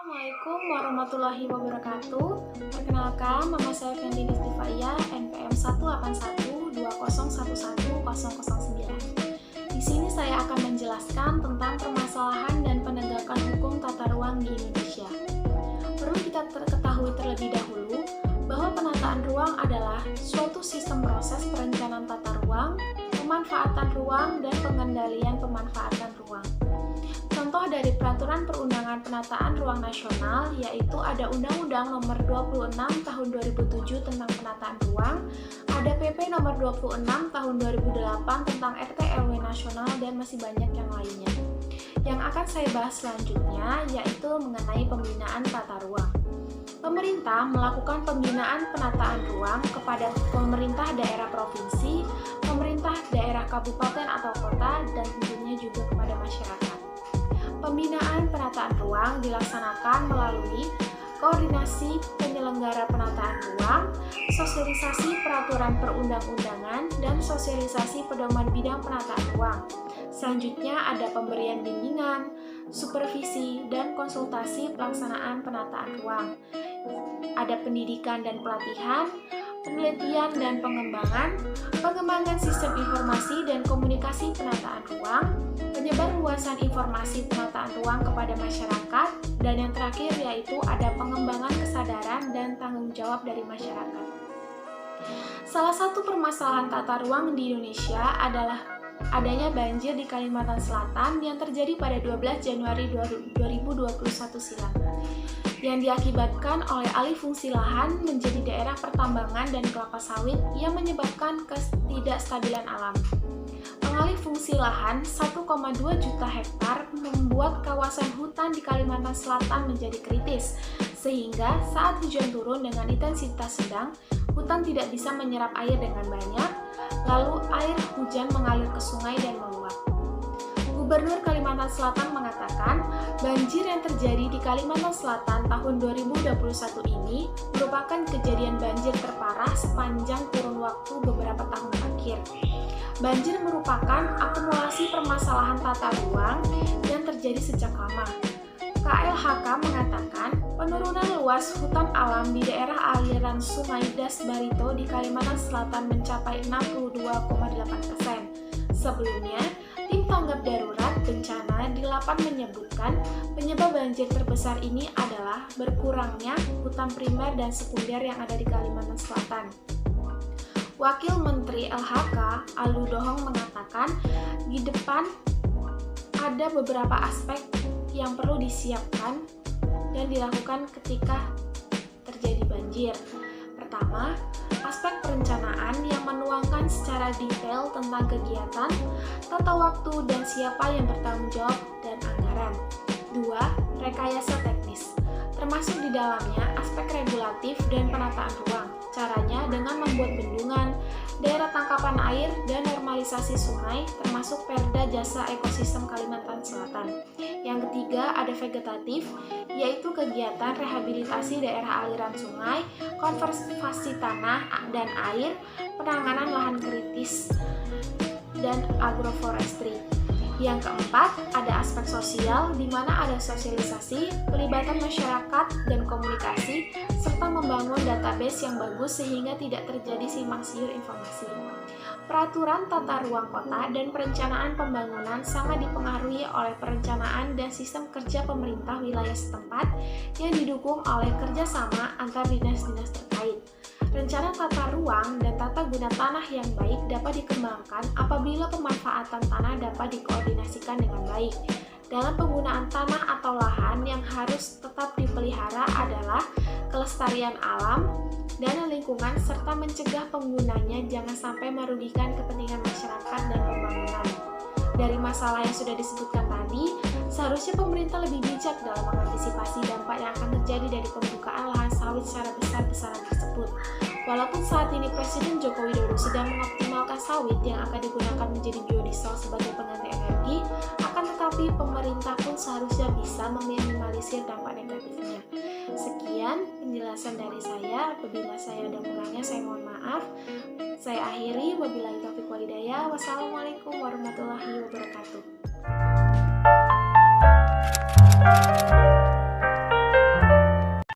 Assalamualaikum warahmatullahi wabarakatuh. Perkenalkan, nama saya Fendi Nistifaya, NPM 18120111009. Di sini saya akan menjelaskan tentang permasalahan dan penegakan hukum tata ruang di Indonesia. Perlu kita ketahui terlebih dahulu bahwa penataan ruang adalah suatu sistem proses perencanaan tata ruang, pemanfaatan ruang, dan pengendalian pemanfaatan ruang. Contoh dari Peraturan Perundangan Penataan Ruang Nasional yaitu ada Undang-Undang Nomor 26 Tahun 2007 tentang Penataan Ruang, ada PP Nomor 26 Tahun 2008 tentang RT/RW Nasional, dan masih banyak yang lainnya. Yang akan saya bahas selanjutnya yaitu mengenai pembinaan tata ruang. Pemerintah melakukan pembinaan penataan ruang kepada pemerintah daerah provinsi, pemerintah daerah kabupaten atau kota, dan tentunya juga kepada masyarakat. Pembinaan penataan ruang dilaksanakan melalui koordinasi penyelenggara penataan ruang, sosialisasi peraturan perundang-undangan, dan sosialisasi pedoman bidang penataan ruang. Selanjutnya ada pemberian bimbingan, supervisi, dan konsultasi pelaksanaan penataan ruang. Ada pendidikan dan pelatihan, penelitian dan pengembangan sistem informasi dan komunikasi penataan ruang, penyebarluasan informasi penataan ruang kepada masyarakat, dan yang terakhir yaitu ada pengembangan kesadaran dan tanggung jawab dari masyarakat. Salah satu permasalahan tata ruang di Indonesia adalah adanya banjir di Kalimantan Selatan yang terjadi pada 12 Januari 2021 silam, yang diakibatkan oleh alih fungsi lahan menjadi daerah pertambangan dan kelapa sawit yang menyebabkan ketidakstabilan alam. Pengalih fungsi lahan 1,2 juta hektar membuat kawasan hutan di Kalimantan Selatan menjadi kritis, sehingga saat hujan turun dengan intensitas sedang, hutan tidak bisa menyerap air dengan banyak, lalu air hujan mengalir ke sungai dan meluap. Gubernur Kalimantan Selatan mengatakan, banjir yang terjadi di Kalimantan Selatan tahun 2021 ini merupakan kejadian banjir terparah sepanjang kurun waktu beberapa tahun terakhir. Banjir merupakan akumulasi permasalahan tata ruang yang terjadi sejak lama. KLHK mengatakan, penurunan luas hutan alam di daerah aliran Sungai Das Barito di Kalimantan Selatan mencapai 62,8%. Sebelumnya, Tim Tanggap Darurat Bencana di Lapan menyebutkan penyebab banjir terbesar ini adalah berkurangnya hutan primer dan sekunder yang ada di Kalimantan Selatan. Wakil Menteri LHK, Alu Dohong mengatakan, di depan ada beberapa aspek yang perlu disiapkan dan dilakukan ketika terjadi banjir. Pertama, aspek perencanaan yang menuangkan secara detail tentang kegiatan, tata waktu, dan siapa yang bertanggung jawab dan anggaran. Dua, rekayasa teknis, termasuk di dalamnya aspek regulatif dan penataan ruang. Caranya dengan membuat bendungan, daerah tangkapan air, dan normalisasi sungai, termasuk Perda Jasa Ekosistem Kalimantan Selatan. Yang ketiga, ada vegetatif, yaitu kegiatan rehabilitasi daerah aliran sungai, konservasi tanah dan air, penanganan lahan kritis, dan agroforestry. Yang keempat, ada aspek sosial, di mana ada sosialisasi, pelibatan masyarakat dan komunikasi, serta membangun database yang bagus sehingga tidak terjadi simpang siur informasi. Peraturan tata ruang kota dan perencanaan pembangunan sangat dipengaruhi oleh perencanaan dan sistem kerja pemerintah wilayah setempat yang didukung oleh kerjasama antar dinas-dinas terkait. Rencana tata ruang dan tata guna tanah yang baik dapat dikembangkan apabila pemanfaatan tanah dapat dikoordinasikan dengan baik. Dalam penggunaan tanah atau lahan yang harus tetap dipelihara adalah kelestarian alam dan lingkungan serta mencegah penggunanya jangan sampai merugikan kepentingan masyarakat dan pembangunan. Dari masalah yang sudah disebutkan tadi, seharusnya pemerintah lebih bijak dalam mengantisipasi dampak yang akan terjadi dari pembukaan lahan sawit secara besar-besaran tersebut. Walaupun saat ini Presiden Joko Widodo sedang mengoptimalkan sawit yang akan digunakan menjadi biodiesel sebagai pengganti energi, akan tetapi pemerintah pun seharusnya bisa meminimalisir dampak negatifnya. Sekian penjelasan dari saya. Apabila saya ada kurangnya, saya mohon maaf. Saya akhiri. Wabillahi taufiq wal hidayah. Wassalamualaikum warahmatullahi wabarakatuh.